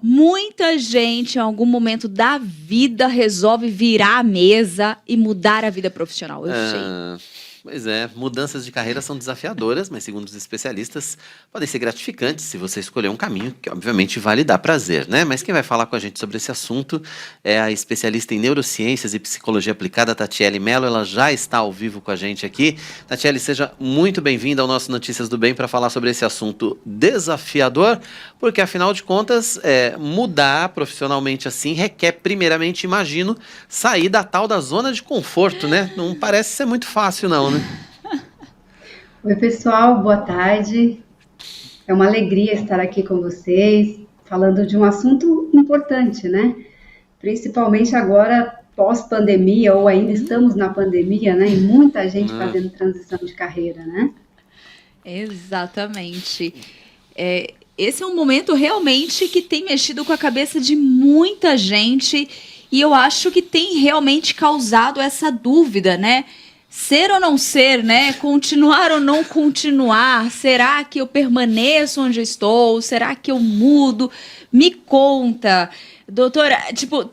Muita gente em algum momento da vida resolve virar a mesa e mudar a vida profissional, eu sei. Pois é, mudanças de carreira são desafiadoras, mas segundo os especialistas, podem ser gratificantes se você escolher um caminho que obviamente vai lhe dar prazer, né? Mas quem vai falar com a gente sobre esse assunto é a especialista em neurociências e psicologia aplicada, Tatiele Mello. Ela já está ao vivo com a gente aqui. Tatiele, seja muito bem-vinda ao nosso Notícias do Bem para falar sobre esse assunto desafiador, porque afinal de contas, mudar profissionalmente assim requer primeiramente, imagino, sair da tal da zona de conforto, né? Não parece ser muito fácil não, né? Oi, pessoal, boa tarde. É uma alegria estar aqui com vocês, falando de um assunto importante, né? Principalmente agora, pós-pandemia, ou ainda estamos na pandemia, né? E muita gente fazendo transição de carreira, né? Exatamente. Esse é um momento realmente que tem mexido com a cabeça de muita gente e eu acho que tem realmente causado essa dúvida, né? Ser ou não ser, né? Continuar ou não continuar? Será que eu permaneço onde eu estou? Será que eu mudo? Me conta. Doutora,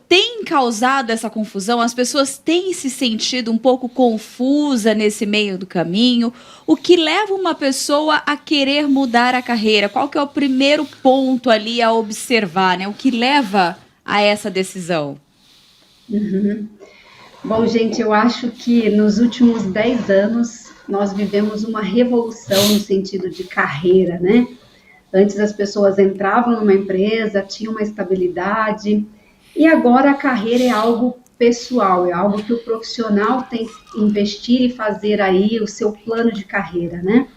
tem causado essa confusão? As pessoas têm se sentido um pouco confusa nesse meio do caminho? O que leva uma pessoa a querer mudar a carreira? Qual que é o primeiro ponto ali a observar, né? O que leva a essa decisão? Bom, gente, eu acho que nos últimos 10 anos nós vivemos uma revolução no sentido de carreira, né? Antes as pessoas entravam numa empresa, tinham uma estabilidade, e agora a carreira é algo pessoal, é algo que o profissional tem que investir e fazer aí o seu plano de carreira, né?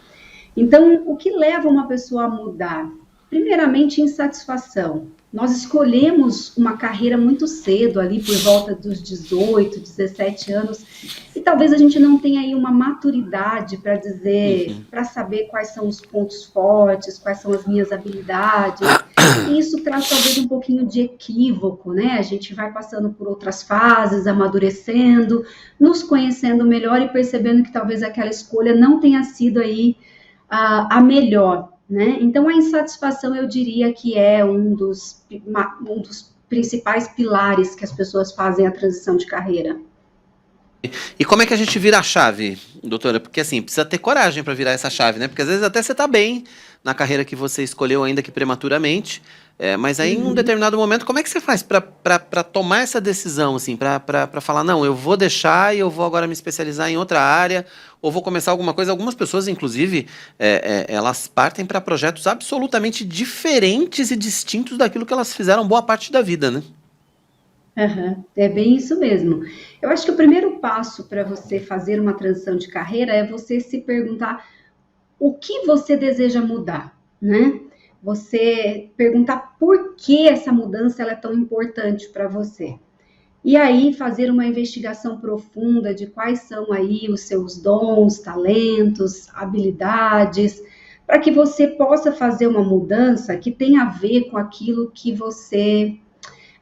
Então, o que leva uma pessoa a mudar? Primeiramente, insatisfação. Nós escolhemos uma carreira muito cedo, ali por volta dos 18, 17 anos, e talvez a gente não tenha aí uma maturidade para dizer, para saber quais são os pontos fortes, quais são as minhas habilidades, e isso traz talvez um pouquinho de equívoco, né? A gente vai passando por outras fases, amadurecendo, nos conhecendo melhor e percebendo que talvez aquela escolha não tenha sido aí a melhor, né? Então, a insatisfação, eu diria que é um dos principais pilares que as pessoas fazem a transição de carreira. E como é que a gente vira a chave, doutora? Porque assim, precisa ter coragem para virar essa chave, né? Porque às vezes até você tá bem na carreira que você escolheu, ainda que prematuramente, mas aí em um determinado momento, como é que você faz para tomar essa decisão, assim, para falar, não, eu vou deixar e eu vou agora me especializar em outra área, ou vou começar alguma coisa? Algumas pessoas, inclusive, elas partem para projetos absolutamente diferentes e distintos daquilo que elas fizeram boa parte da vida, né? É bem isso mesmo. Eu acho que o primeiro passo para você fazer uma transição de carreira é você se perguntar o que você deseja mudar, né? Você perguntar por que essa mudança ela é tão importante para você. E aí fazer uma investigação profunda de quais são aí os seus dons, talentos, habilidades, para que você possa fazer uma mudança que tenha a ver com aquilo que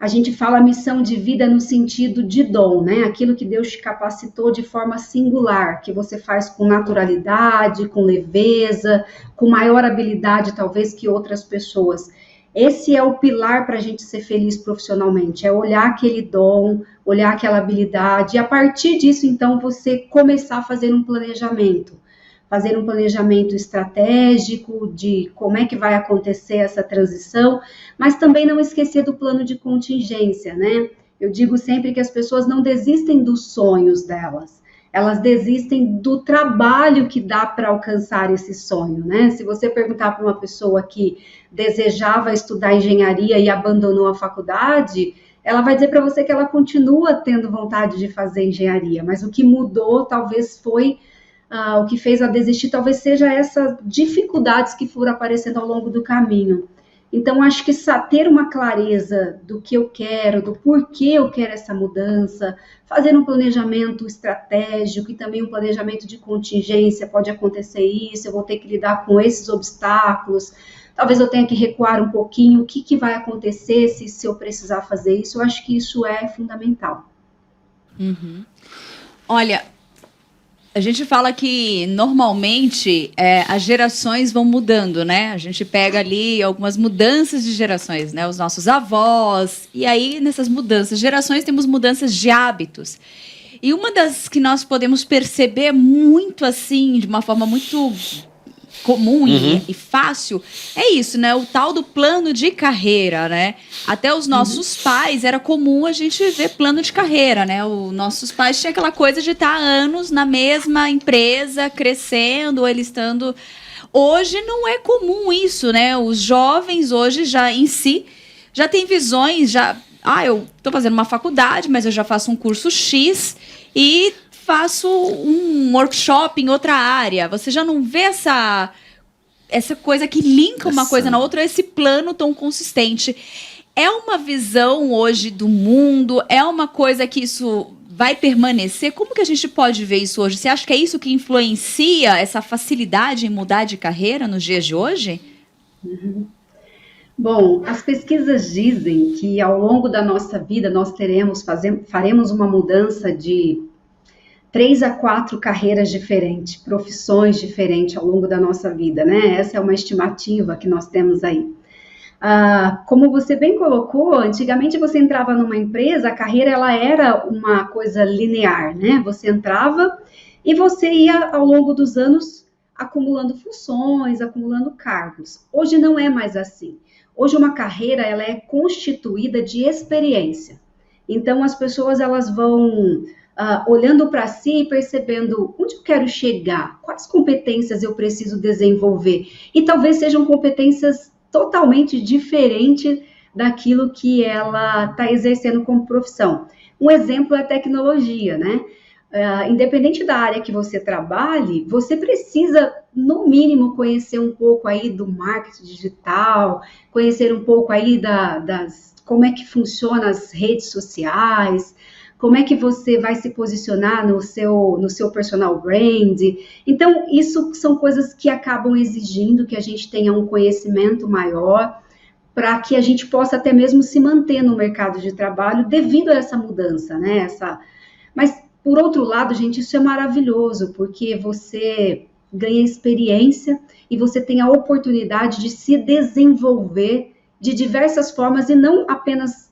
a gente fala missão de vida no sentido de dom, né? Aquilo que Deus te capacitou de forma singular, que você faz com naturalidade, com leveza, com maior habilidade, talvez, que outras pessoas. Esse é o pilar para a gente ser feliz profissionalmente, é olhar aquele dom, olhar aquela habilidade, e a partir disso, então, você começar a fazer um planejamento estratégico de como é que vai acontecer essa transição, mas também não esquecer do plano de contingência, né? Eu digo sempre que as pessoas não desistem dos sonhos delas, elas desistem do trabalho que dá para alcançar esse sonho, né? Se você perguntar para uma pessoa que desejava estudar engenharia e abandonou a faculdade, ela vai dizer para você que ela continua tendo vontade de fazer engenharia, mas o que mudou talvez foi o que fez a desistir, talvez seja essas dificuldades que foram aparecendo ao longo do caminho. Então, acho que ter uma clareza do que eu quero, do porquê eu quero essa mudança, fazer um planejamento estratégico e também um planejamento de contingência, pode acontecer isso, eu vou ter que lidar com esses obstáculos, talvez eu tenha que recuar um pouquinho, o que vai acontecer se eu precisar fazer isso, eu acho que isso é fundamental. Olha, A gente fala que normalmente as gerações vão mudando, né? A gente pega ali algumas mudanças de gerações, né? Os nossos avós, e aí nessas mudanças de gerações temos mudanças de hábitos. E uma das que nós podemos perceber muito assim, de uma forma muito comum e fácil, é isso, né? O tal do plano de carreira, né? Até os nossos pais, era comum a gente ver plano de carreira, né? Os nossos pais tinham aquela coisa de estar anos na mesma empresa, crescendo, eles estando... Hoje não é comum isso, né? Os jovens hoje já em si, já têm visões, já... eu estou fazendo uma faculdade, mas eu já faço um curso X e faço um workshop em outra área. Você já não vê essa coisa que linka uma coisa na outra, esse plano tão consistente. É uma visão hoje do mundo? É uma coisa que isso vai permanecer? Como que a gente pode ver isso hoje? Você acha que é isso que influencia essa facilidade em mudar de carreira nos dias de hoje? Bom, as pesquisas dizem que ao longo da nossa vida nós faremos uma mudança de 3 a 4 carreiras diferentes, profissões diferentes ao longo da nossa vida, né? Essa é uma estimativa que nós temos aí. Como você bem colocou, antigamente você entrava numa empresa, a carreira ela era uma coisa linear, né? Você entrava e você ia ao longo dos anos acumulando funções, acumulando cargos. Hoje não é mais assim. Hoje uma carreira ela é constituída de experiência. Então as pessoas elas vão olhando para si e percebendo onde eu quero chegar, quais competências eu preciso desenvolver. E talvez sejam competências totalmente diferentes daquilo que ela está exercendo como profissão. Um exemplo é a tecnologia, né? Independente da área que você trabalhe, você precisa, no mínimo, conhecer um pouco aí do marketing digital, conhecer um pouco aí como é que funciona as redes sociais, como é que você vai se posicionar no seu personal brand. Então, isso são coisas que acabam exigindo que a gente tenha um conhecimento maior para que a gente possa até mesmo se manter no mercado de trabalho devido a essa mudança, né? Mas, por outro lado, gente, isso é maravilhoso, porque você ganha experiência e você tem a oportunidade de se desenvolver de diversas formas e não apenas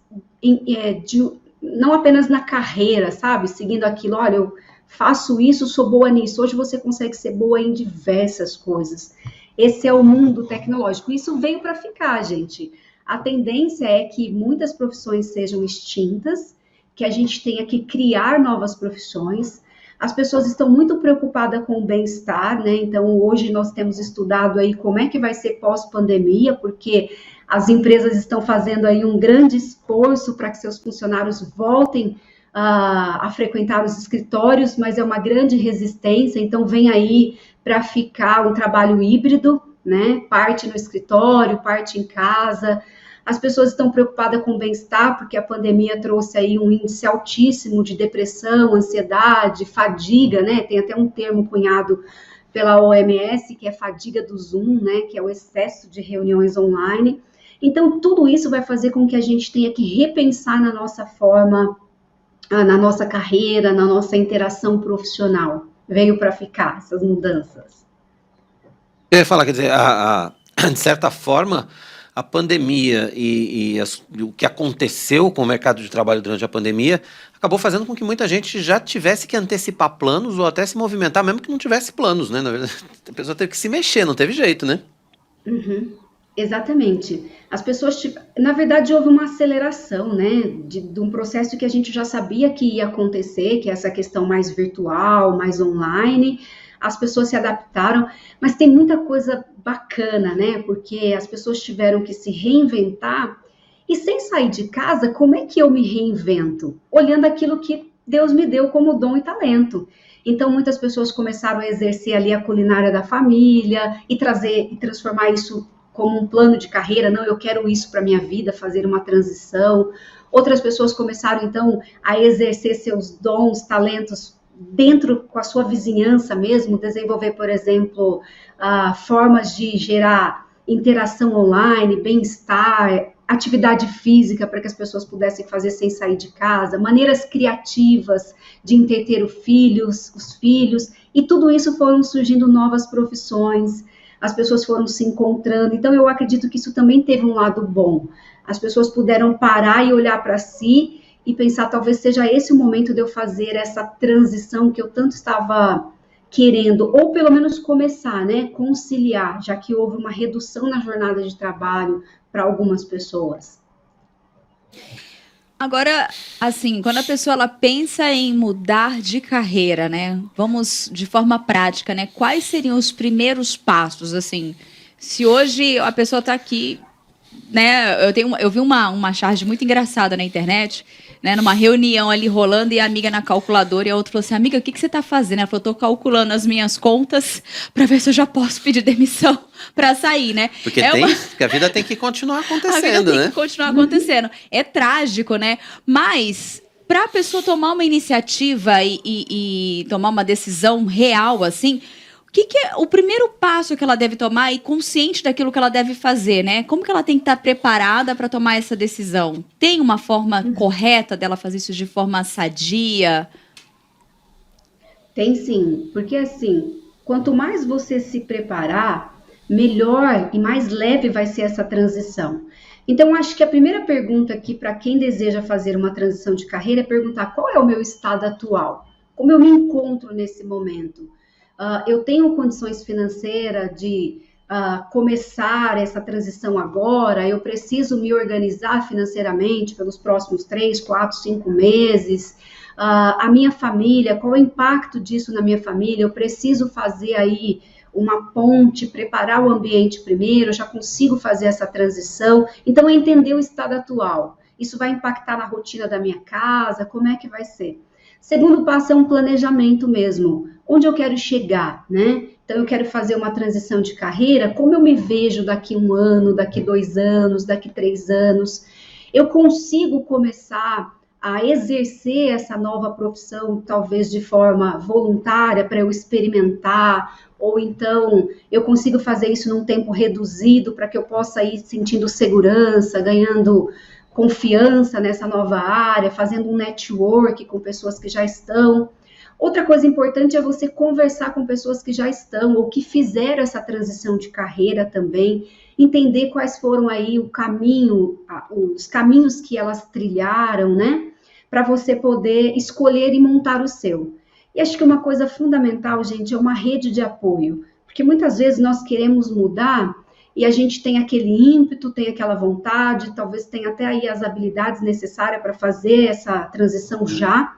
na carreira, sabe? Seguindo aquilo, olha, eu faço isso, sou boa nisso. Hoje você consegue ser boa em diversas coisas. Esse é o mundo tecnológico. Isso veio para ficar, gente. A tendência é que muitas profissões sejam extintas, que a gente tenha que criar novas profissões. As pessoas estão muito preocupadas com o bem-estar, né? Então, hoje nós temos estudado aí como é que vai ser pós-pandemia, porque as empresas estão fazendo aí um grande esforço para que seus funcionários voltem a frequentar os escritórios, mas é uma grande resistência, então vem aí para ficar um trabalho híbrido, né? Parte no escritório, parte em casa. As pessoas estão preocupadas com o bem-estar, porque a pandemia trouxe aí um índice altíssimo de depressão, ansiedade, fadiga, né? Tem até um termo cunhado pela OMS, que é fadiga do Zoom, né? Que é o excesso de reuniões online. Então, tudo isso vai fazer com que a gente tenha que repensar na nossa forma, na nossa carreira, na nossa interação profissional. Veio para ficar essas mudanças. Eu ia falar, quer dizer, de certa forma, a pandemia e o que aconteceu com o mercado de trabalho durante a pandemia acabou fazendo com que muita gente já tivesse que antecipar planos ou até se movimentar, mesmo que não tivesse planos, né? Na verdade, a pessoa teve que se mexer, não teve jeito, né? Exatamente. As pessoas, na verdade, houve uma aceleração, né, de um processo que a gente já sabia que ia acontecer, que é essa questão mais virtual, mais online. As pessoas se adaptaram, mas tem muita coisa bacana, né, porque as pessoas tiveram que se reinventar. E sem sair de casa, como é que eu me reinvento? Olhando aquilo que Deus me deu como dom e talento. Então, muitas pessoas começaram a exercer ali a culinária da família e transformar isso como um plano de carreira. Não, eu quero isso para minha vida, fazer uma transição. Outras pessoas começaram, então, a exercer seus dons, talentos dentro com a sua vizinhança mesmo, desenvolver, por exemplo, formas de gerar interação online, bem-estar, atividade física para que as pessoas pudessem fazer sem sair de casa, maneiras criativas de entreter os filhos, e tudo isso foram surgindo novas profissões, as pessoas foram se encontrando. Então, eu acredito que isso também teve um lado bom. As pessoas puderam parar e olhar para si e pensar, talvez seja esse o momento de eu fazer essa transição que eu tanto estava querendo, ou pelo menos começar, né, conciliar, já que houve uma redução na jornada de trabalho para algumas pessoas. Agora, assim, quando a pessoa ela pensa em mudar de carreira, né? Vamos de forma prática, né? Quais seriam os primeiros passos, assim? Se hoje a pessoa está aqui, né? Eu vi uma charge muito engraçada na internet, né? Numa reunião ali rolando e a amiga na calculadora e a outra falou assim, amiga, o que você está fazendo? Ela falou, estou calculando as minhas contas para ver se eu já posso pedir demissão para sair, né? Porque a vida tem que continuar acontecendo, né? A vida tem que continuar acontecendo. É trágico, né? Mas para a pessoa tomar uma iniciativa e tomar uma decisão real, assim, o que é o primeiro passo que ela deve tomar e consciente daquilo que ela deve fazer, né? Como que ela tem que estar preparada para tomar essa decisão? Tem uma forma correta dela fazer isso de forma sadia? Tem sim, porque assim, quanto mais você se preparar, melhor e mais leve vai ser essa transição. Então, acho que a primeira pergunta aqui para quem deseja fazer uma transição de carreira é perguntar qual é o meu estado atual? Como eu me encontro nesse momento? Eu tenho condições financeiras de começar essa transição agora? Eu preciso me organizar financeiramente pelos próximos 3, 4, 5 meses? A minha família, qual é o impacto disso na minha família? Eu preciso fazer aí uma ponte, preparar o ambiente primeiro, eu já consigo fazer essa transição. Então, é entender o estado atual. Isso vai impactar na rotina da minha casa? Como é que vai ser? Segundo passo é um planejamento mesmo. Onde eu quero chegar, né? Então, eu quero fazer uma transição de carreira. Como eu me vejo daqui 1 ano, daqui 2 anos, daqui 3 anos? Eu consigo começar a exercer essa nova profissão, talvez de forma voluntária, para eu experimentar, ou então eu consigo fazer isso num tempo reduzido, para que eu possa ir sentindo segurança, ganhando confiança nessa nova área, fazendo um network com pessoas que já estão. Outra coisa importante é você conversar com pessoas que já estão, ou que fizeram essa transição de carreira também, entender quais foram aí os caminhos que elas trilharam, né? Para você poder escolher e montar o seu. E acho que uma coisa fundamental, gente, é uma rede de apoio. Porque muitas vezes nós queremos mudar e a gente tem aquele ímpeto, tem aquela vontade, talvez tenha até aí as habilidades necessárias para fazer essa transição já.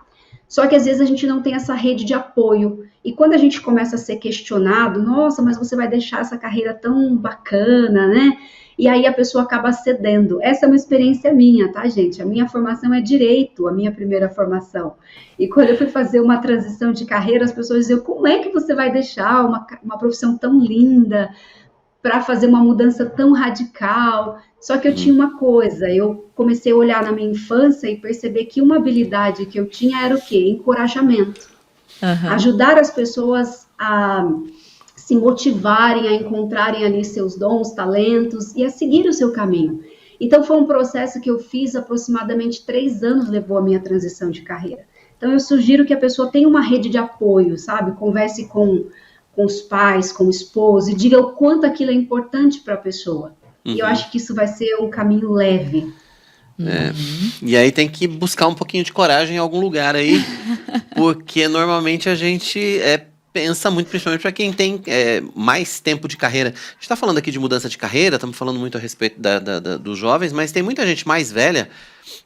Só que às vezes a gente não tem essa rede de apoio. E quando a gente começa a ser questionado, nossa, mas você vai deixar essa carreira tão bacana, né? E aí a pessoa acaba cedendo. Essa é uma experiência minha, tá, gente? A minha formação é direito, a minha primeira formação. E quando eu fui fazer uma transição de carreira, as pessoas diziam, como é que você vai deixar uma profissão tão linda para fazer uma mudança tão radical? Só que eu tinha uma coisa, eu comecei a olhar na minha infância e perceber que uma habilidade que eu tinha era o quê? Encorajamento. Ajudar as pessoas a se motivarem, a encontrarem ali seus dons, talentos e a seguir o seu caminho. Então, foi um processo que eu fiz aproximadamente 3 anos, levou a minha transição de carreira. Então, eu sugiro que a pessoa tenha uma rede de apoio, sabe? Converse com os pais, com o esposo e diga o quanto aquilo é importante para a pessoa. E eu acho que isso vai ser um caminho leve. E aí tem que buscar um pouquinho de coragem em algum lugar aí, porque normalmente a gente pensa muito, principalmente para quem tem mais tempo de carreira. A gente está falando aqui de mudança de carreira, estamos falando muito a respeito dos jovens, mas tem muita gente mais velha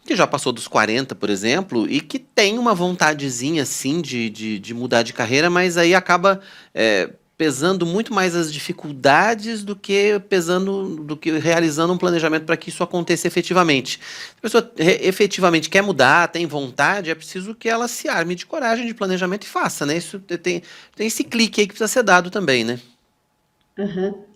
que já passou dos 40, por exemplo, e que tem uma vontadezinha, assim, de mudar de carreira, mas aí acaba pesando muito mais as dificuldades do que realizando um planejamento para que isso aconteça efetivamente. Se a pessoa efetivamente quer mudar, tem vontade, é preciso que ela se arme de coragem, de planejamento e faça, né? Isso tem esse clique aí que precisa ser dado também, né?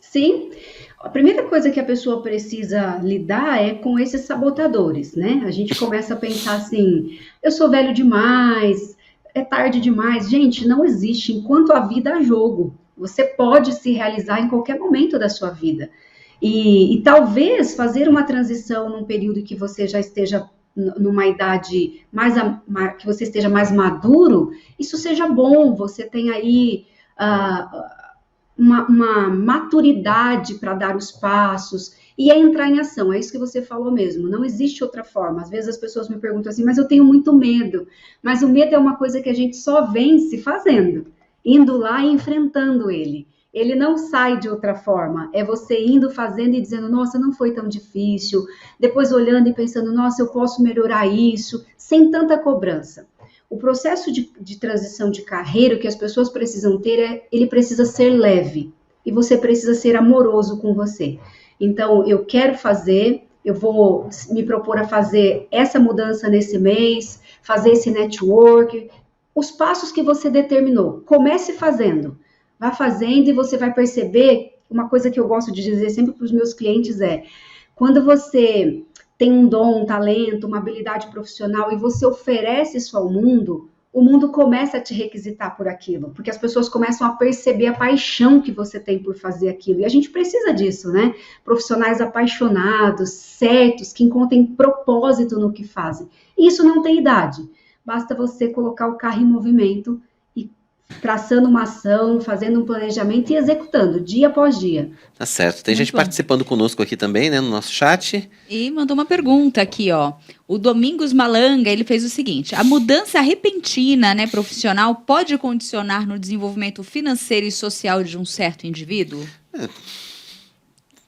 Sim. A primeira coisa que a pessoa precisa lidar é com esses sabotadores, né? A gente começa a pensar assim, eu sou velho demais, é tarde demais. Gente, não existe. Enquanto a vida há jogo, você pode se realizar em qualquer momento da sua vida. E talvez fazer uma transição num período que você já esteja numa idade que você esteja mais maduro, isso seja bom, você tem aí uma maturidade para dar os passos e entrar em ação. É isso que você falou mesmo, não existe outra forma. Às vezes as pessoas me perguntam assim, mas eu tenho muito medo. Mas o medo é uma coisa que a gente só vence fazendo, indo lá e enfrentando ele. Ele não sai de outra forma, é você indo fazendo e dizendo, nossa, não foi tão difícil, depois olhando e pensando, nossa, eu posso melhorar isso, sem tanta cobrança. O processo de transição de carreira que as pessoas precisam ter, ele precisa ser leve, e você precisa ser amoroso com você. Então, eu quero fazer, eu vou me propor a fazer essa mudança nesse mês, fazer esse network, os passos que você determinou, comece fazendo. Vá fazendo e você vai perceber, uma coisa que eu gosto de dizer sempre para os meus clientes é, quando você tem um dom, um talento, uma habilidade profissional e você oferece isso ao mundo, o mundo começa a te requisitar por aquilo, porque as pessoas começam a perceber a paixão que você tem por fazer aquilo, e a gente precisa disso, né? Profissionais apaixonados, certos, que encontrem propósito no que fazem. E isso não tem idade, basta você colocar o carro em movimento, traçando uma ação, fazendo um planejamento e executando, dia após dia. Tá certo. Tem gente participando conosco aqui também, né, no nosso chat. E mandou uma pergunta aqui, ó. O Domingos Malanga, ele fez o seguinte: a mudança repentina, né, profissional, pode condicionar no desenvolvimento financeiro e social de um certo indivíduo?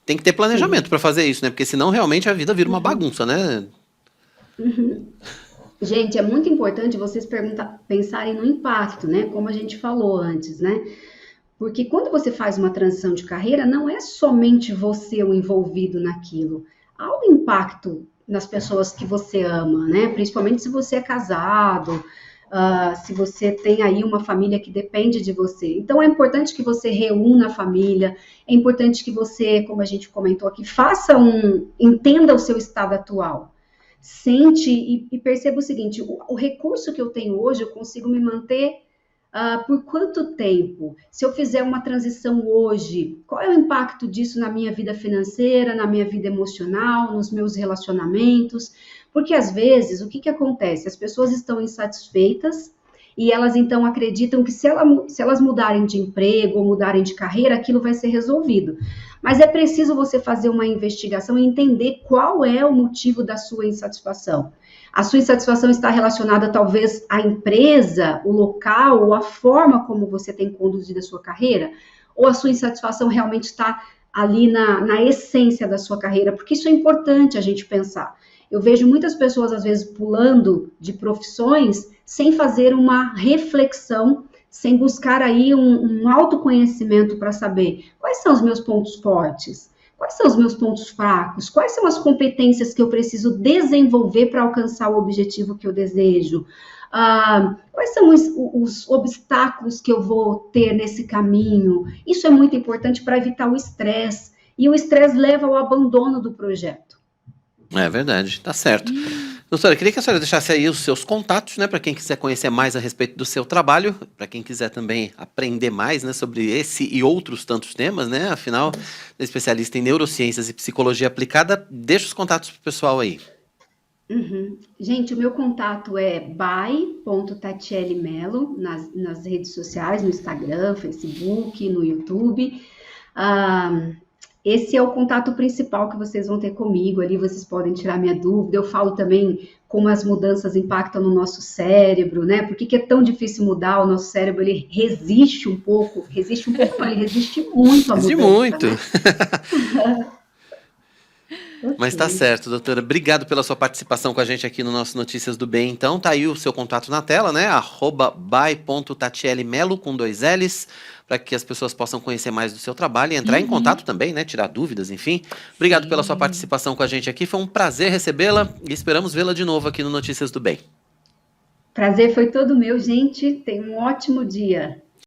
Tem que ter planejamento para fazer isso, né? Porque senão realmente a vida vira uma bagunça, né? Gente, é muito importante vocês pensarem no impacto, né? Como a gente falou antes, né? Porque quando você faz uma transição de carreira, não é somente você o envolvido naquilo. Há um impacto nas pessoas que você ama, né? Principalmente se você é casado, se você tem aí uma família que depende de você. Então, é importante que você reúna a família, é importante que você, como a gente comentou aqui, entenda o seu estado atual. Sente e perceba o seguinte, o recurso que eu tenho hoje, eu consigo me manter por quanto tempo? Se eu fizer uma transição hoje, qual é o impacto disso na minha vida financeira, na minha vida emocional, nos meus relacionamentos? Porque às vezes, o que acontece? As pessoas estão insatisfeitas e elas então acreditam que se elas mudarem de emprego ou mudarem de carreira, aquilo vai ser resolvido. Mas é preciso você fazer uma investigação e entender qual é o motivo da sua insatisfação. A sua insatisfação está relacionada talvez à empresa, o local, ou a forma como você tem conduzido a sua carreira? Ou a sua insatisfação realmente está ali na essência da sua carreira? Porque isso é importante a gente pensar. Eu vejo muitas pessoas, às vezes, pulando de profissões sem fazer uma reflexão, sem buscar aí um autoconhecimento para saber quais são os meus pontos fortes, quais são os meus pontos fracos, quais são as competências que eu preciso desenvolver para alcançar o objetivo que eu desejo, quais são os obstáculos que eu vou ter nesse caminho. Isso é muito importante para evitar o estresse, e o estresse leva ao abandono do projeto. É verdade, tá certo. Doutora, queria que a senhora deixasse aí os seus contatos, né, para quem quiser conhecer mais a respeito do seu trabalho, para quem quiser também aprender mais, né, sobre esse e outros tantos temas, né, afinal, é especialista em neurociências e psicologia aplicada. Deixa os contatos pro pessoal aí. Gente, o meu contato é by.tatiele.melo nas redes sociais, no Instagram, Facebook, no YouTube. Esse é o contato principal que vocês vão ter comigo, ali vocês podem tirar minha dúvida. Eu falo também como as mudanças impactam no nosso cérebro, né? Por que é tão difícil mudar? O nosso cérebro, ele resiste um pouco, não, ele resiste muito à mudança. Resiste muito. Né? Mas tá certo, doutora. Obrigado pela sua participação com a gente aqui no nosso Notícias do Bem. Então, tá aí o seu contato na tela, né? @by.tatiele.melo com 2 L's, para que as pessoas possam conhecer mais do seu trabalho e entrar em contato também, né? Tirar dúvidas, enfim. Obrigado pela sua participação com a gente aqui. Foi um prazer recebê-la e esperamos vê-la de novo aqui no Notícias do Bem. Prazer foi todo meu, gente. Tenha um ótimo dia.